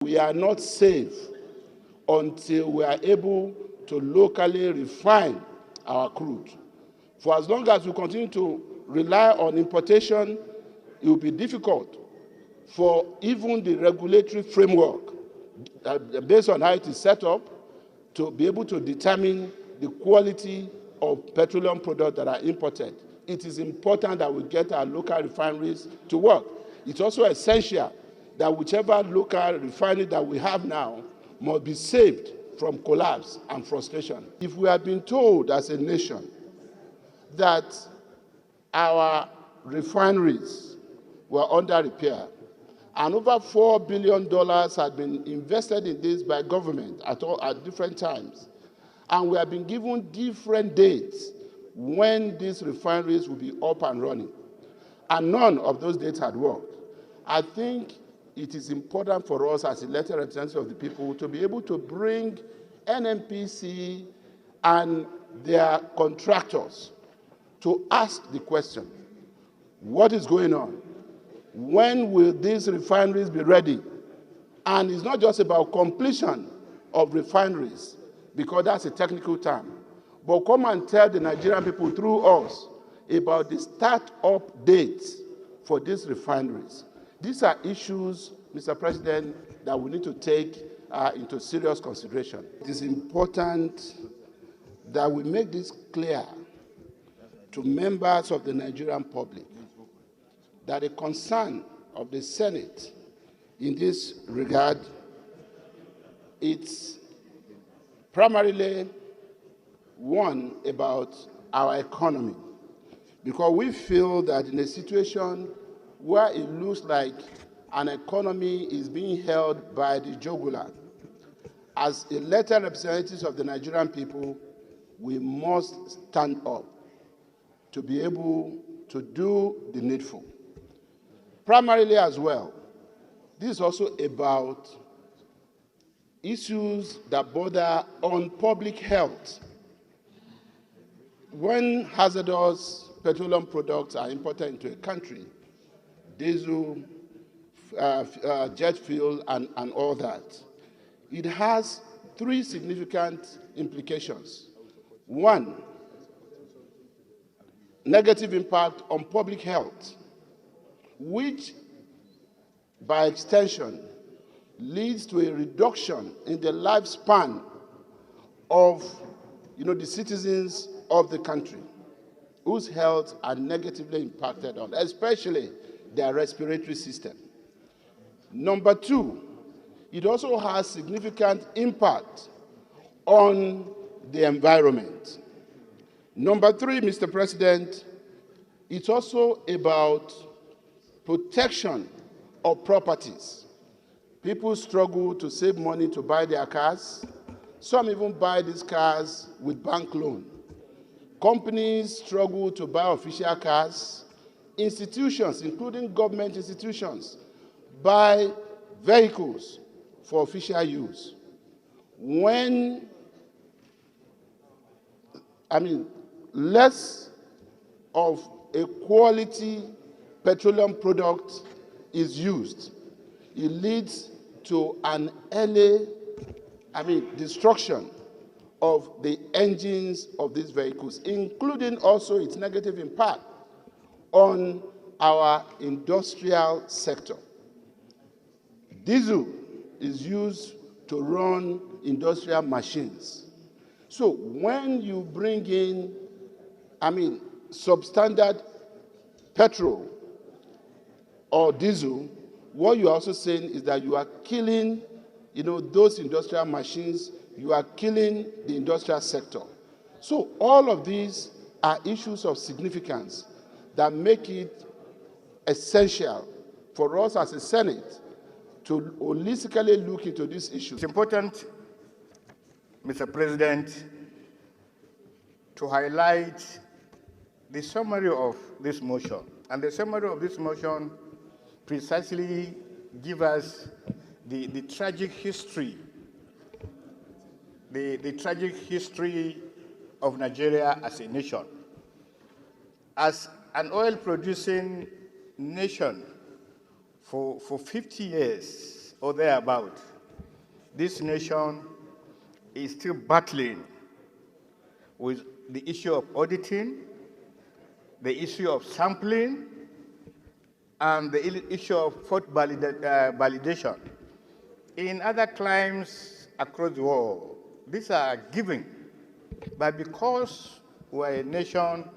We are not safe until we are able to locally refine our crude. For as long as we continue to rely on importation, it will be difficult for even the regulatory framework, based on how it is set up, to be able to determine the quality of petroleum products that are imported. It is important that we get our local refineries to work. It's also essential that whichever local refinery that we have now must be saved from collapse and frustration. If we have been told as a nation that our refineries were under repair, and over $4 billion had been invested in this by government at different times, and we have been given different dates when these refineries will be up and running, and none of those dates had worked. I think it is important for us as elected representatives of the people to be able to bring NNPC and their contractors to ask the question, what is going on? When will these refineries be ready? And it's not just about completion of refineries, because that's a technical term, but come and tell the Nigerian people through us about the start-up dates for these refineries. These are issues, Mr. President, that we need to take into serious consideration. It is important that we make this clear to members of the Nigerian public that the concern of the Senate in this regard, it's primarily one about our economy, because we feel that in a situation where it looks like an economy is being held by the jugular, as elected representatives of the Nigerian people, we must stand up to be able to do the needful. Primarily as well, this is also about issues that border on public health. When hazardous petroleum products are imported into a country, diesel, jet fuel, and all that, it has three significant implications. One, negative impact on public health, which by extension leads to a reduction in the lifespan of the citizens of the country, whose health are negatively impacted on, especially their respiratory system. Number two, it also has significant impact on the environment. Number three, Mr. President, it's also about protection of properties. People struggle to save money to buy their cars. Some even buy these cars with bank loan. Companies struggle to buy official cars. Institutions, including government institutions, buy vehicles for official use. When, less of a quality petroleum product is used, it leads to an early destruction of the engines of these vehicles, including also its negative impact on our industrial sector. Diesel is used to run industrial machines. So when you bring in, substandard petrol or diesel, what you're also saying is that you are killing, those industrial machines, you are killing the industrial sector. So all of these are issues of significance that make it essential for us as a Senate to holistically look into these issues. It's important, Mr. President, to highlight the summary of this motion. And the summary of this motion precisely gives us the tragic history, the tragic history of Nigeria as a nation. As an oil-producing nation for 50 years or thereabout, this nation is still battling with the issue of auditing, the issue of sampling, and the issue of fault validation. In other climes across the world, these are given, but because we're a nation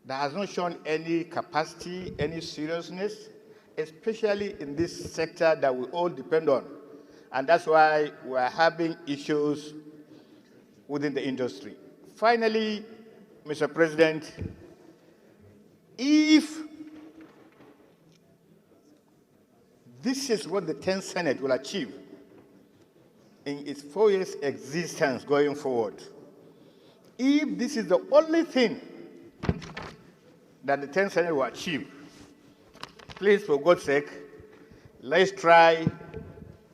that has not shown any capacity, any seriousness, especially in this sector that we all depend on. And that's why we're having issues within the industry. Finally, Mr. President, if this is what the 10th Senate will achieve in its 4 years existence going forward, if this is the only thing that the 10th Senate will achieve, please, for God's sake, let's try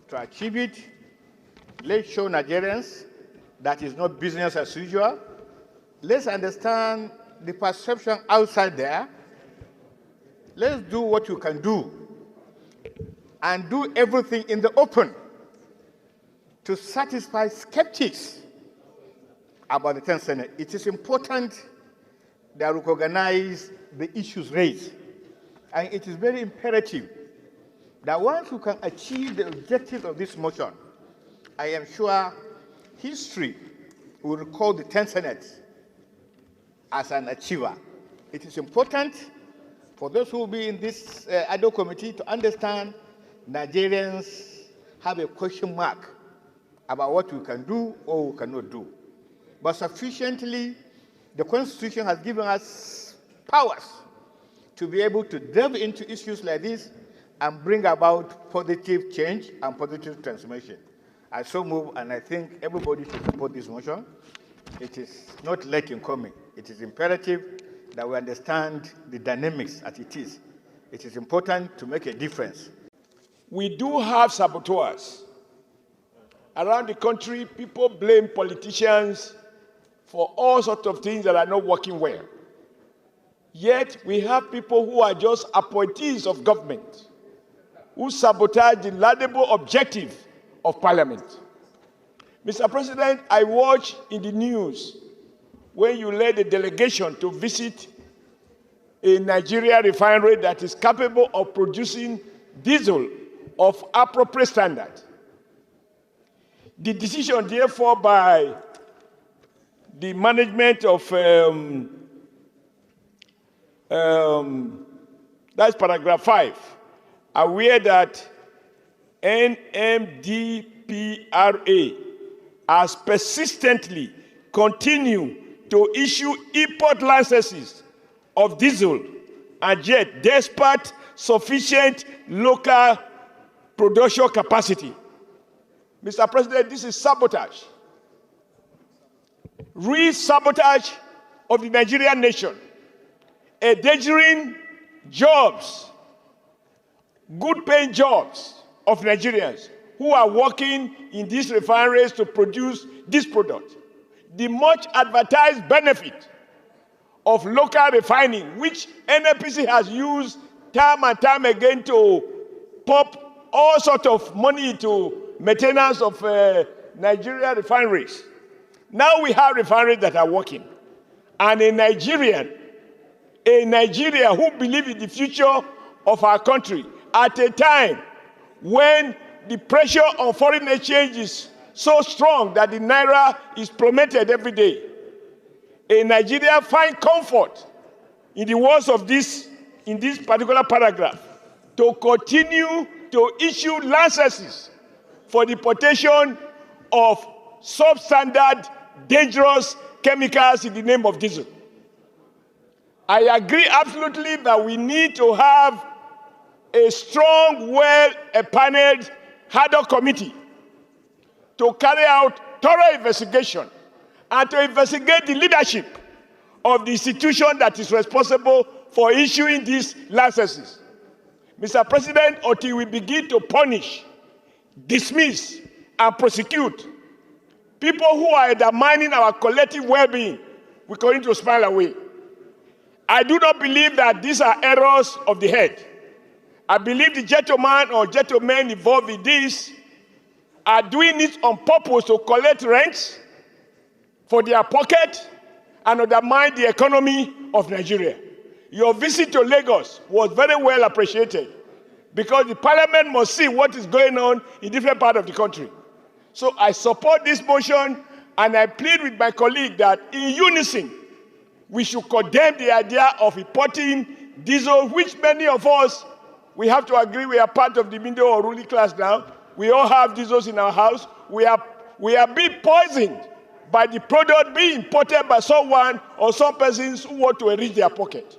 to achieve it. Let's show Nigerians that is not business as usual. Let's understand the perception outside there. Let's do what you can do and do everything in the open to satisfy skeptics about the 10th Senate. It is important that we recognize the issues raised. And it is very imperative that once we can achieve the objectives of this motion, I am sure history will recall the 10th Senate as an achiever. It is important for those who will be in this ad hoc committee to understand Nigerians have a question mark about what we can do or we cannot do. But sufficiently, the Constitution has given us powers to be able to delve into issues like this and bring about positive change and positive transformation. I so move, and I think everybody should support this motion. It is not late in coming. It is imperative that we understand the dynamics as it is. It is important to make a difference. We do have saboteurs. Around the country, people blame politicians for all sorts of things that are not working well. Yet, we have people who are just appointees of government, who sabotage the laudable objective of Parliament. Mr. President, I watched in the news when you led a delegation to visit a Nigeria refinery that is capable of producing diesel of appropriate standard. The decision, therefore, by the management of, that's paragraph 5, aware that NNPC has persistently continued to issue import licenses of diesel and yet despite sufficient local production capacity. Mr. President, this is sabotage. Real sabotage of the Nigerian nation. Endangering jobs, good-paying jobs of Nigerians who are working in these refineries to produce this product. The much advertised benefit of local refining, which NNPC has used time and time again to pump all sorts of money into maintenance of Nigeria refineries. Now we have refineries that are working. And a Nigeria who believes in the future of our country at a time when the pressure on foreign exchange is so strong that the naira is plummeted every day. A Nigeria finds comfort in the words of this, in this particular paragraph, to continue to issue licenses for the importation of substandard, dangerous chemicals in the name of diesel. I agree absolutely that we need to have a strong, well-paneled ad hoc committee to carry out thorough investigation and to investigate the leadership of the institution that is responsible for issuing these licenses. Mr. President, until we begin to punish, dismiss, and prosecute people who are undermining our collective well-being, we're going to smile away. I do not believe that these are errors of the head. I believe the gentleman or gentlemen involved in this are doing it on purpose to collect rent for their pocket and undermine the economy of Nigeria. Your visit to Lagos was very well appreciated because the parliament must see what is going on in different parts of the country. So I support this motion, and I plead with my colleague that in unison, we should condemn the idea of importing diesel, which many of us, we have to agree we are part of the middle or ruling class now. We all have diesels in our house. We are being poisoned by the product being imported by someone or some persons who want to enrich their pocket.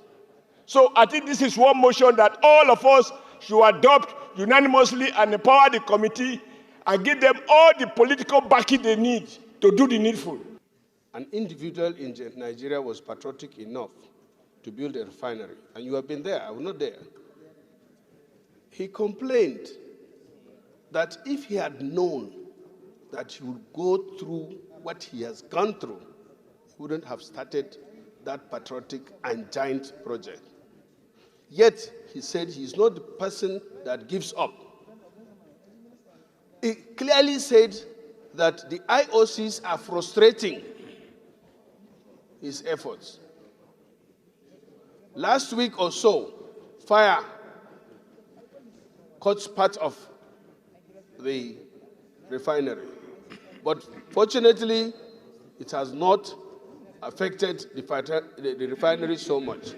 So I think this is one motion that all of us should adopt unanimously and empower the committee and give them all the political backing they need to do the needful. An individual in Nigeria was patriotic enough to build a refinery, and you have been there, I was not there. He complained that if he had known that he would go through what he has gone through, he wouldn't have started that patriotic and giant project. Yet, he said he's not the person that gives up. He clearly said that the IOCs are frustrating his efforts. Last week or so, fire caught part of the refinery. But fortunately, it has not affected the refinery so much.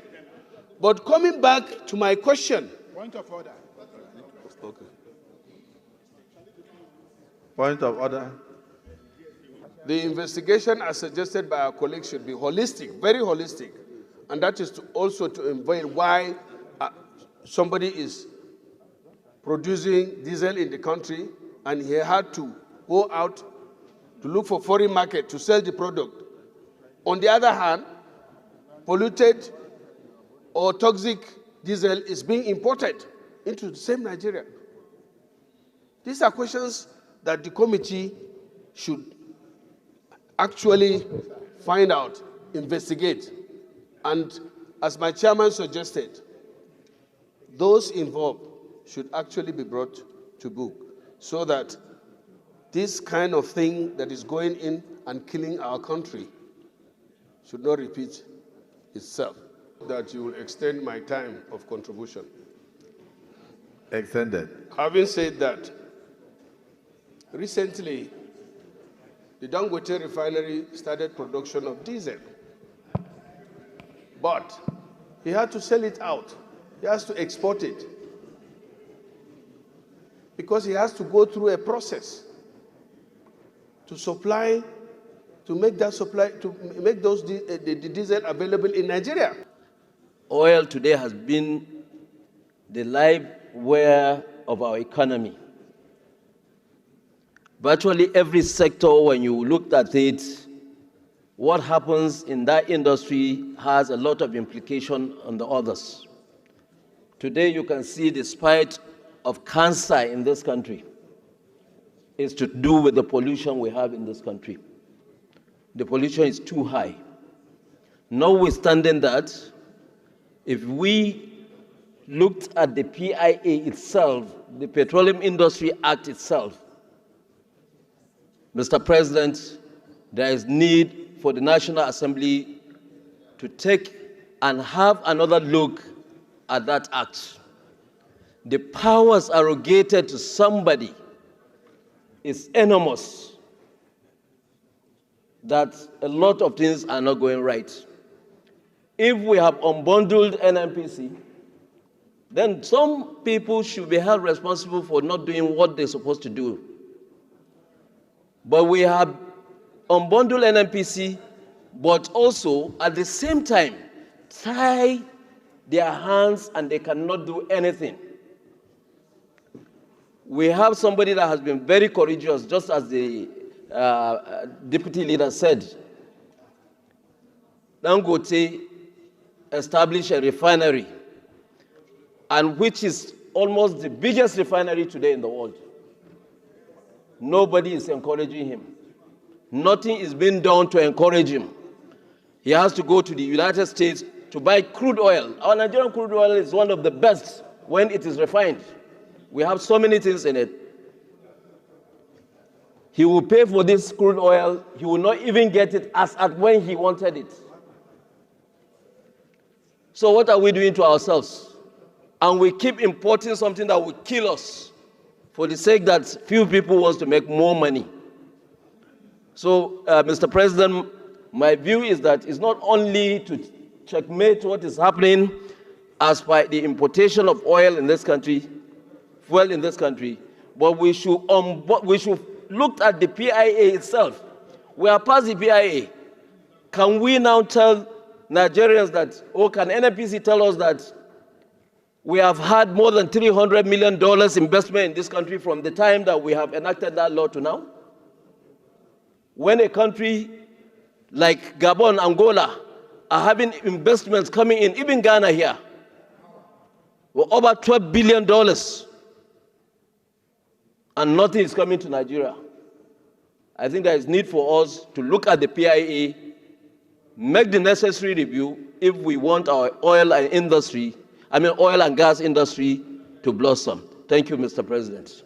But coming back to my question. Point of order. Okay. Point of order. The investigation, as suggested by our colleagues, should be holistic, very holistic. And that is also to unveil why somebody is producing diesel in the country and he had to go out to look for foreign market to sell the product. On the other hand, polluted or toxic diesel is being imported into the same Nigeria. These are questions that the committee should actually find out, investigate, and as my chairman suggested, those involved should actually be brought to book so that this kind of thing that is going in and killing our country should not repeat itself. That you will extend my time of contribution. Extended. Having said that, recently, the Dangote Refinery started production of diesel. But he had to sell it out. He has to export it. Because he has to go through a process to supply, to make that supply, to make those the diesel available in Nigeria. Oil today has been the live wire of our economy. Virtually every sector, when you looked at it, what happens in that industry has a lot of implication on the others. Today, you can see the spate of cancer in this country is to do with the pollution we have in this country. The pollution is too high. Notwithstanding that, if we looked at the PIA itself, the Petroleum Industry Act itself, Mr. President, there is need for the National Assembly to take and have another look at that act. The powers arrogated to somebody is enormous, that a lot of things are not going right. If we have unbundled NNPC, then some people should be held responsible for not doing what they're supposed to do. But we have unbundled NNPC, but also at the same time tie their hands and they cannot do anything. We have somebody that has been very courageous, just as the deputy leader said. Dangote established a refinery, and which is almost the biggest refinery today in the world. Nobody is encouraging him. Nothing is being done to encourage him. He has to go to the United States to buy crude oil. Our Nigerian crude oil is one of the best when it is refined. We have so many things in it. He will pay for this crude oil. He will not even get it as at when he wanted it. So what are we doing to ourselves? And we keep importing something that will kill us for the sake that few people want to make more money. So, Mr. President, my view is that it's not only to checkmate what is happening as by the importation of oil in this country, fuel in this country, but we should look at the PIA itself. We are past the PIA. Can we now tell Nigerians that, or can NNPC tell us that we have had more than $300 million investment in this country from the time that we have enacted that law to now? When a country like Gabon, Angola, are having investments coming in, even Ghana here, we're over $12 billion, and nothing is coming to Nigeria. I think there is need for us to look at the PIA, make the necessary review if we want our oil and gas industry to blossom. Thank you, Mr. President.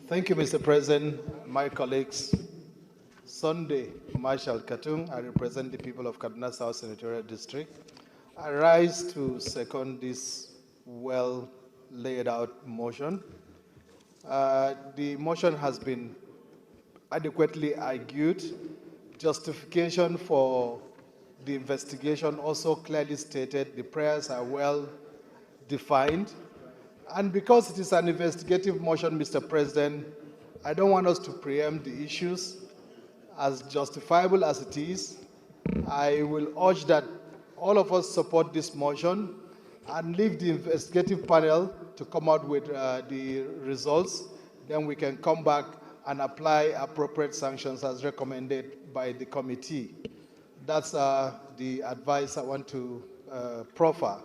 Thank you, Mr. President. My colleagues, Sunday Marshal Katung, I represent the people of Kaduna South Senatorial District. I rise to second this well laid out motion. The motion has been adequately argued. Justification for the investigation also clearly stated. The prayers are well defined. And because it is an investigative motion, Mr. President, I don't want us to preempt the issues. As justifiable as it is, I will urge that all of us support this motion and leave the investigative panel to come out with the results. Then we can come back and apply appropriate sanctions as recommended by the committee. That's the advice I want to proffer.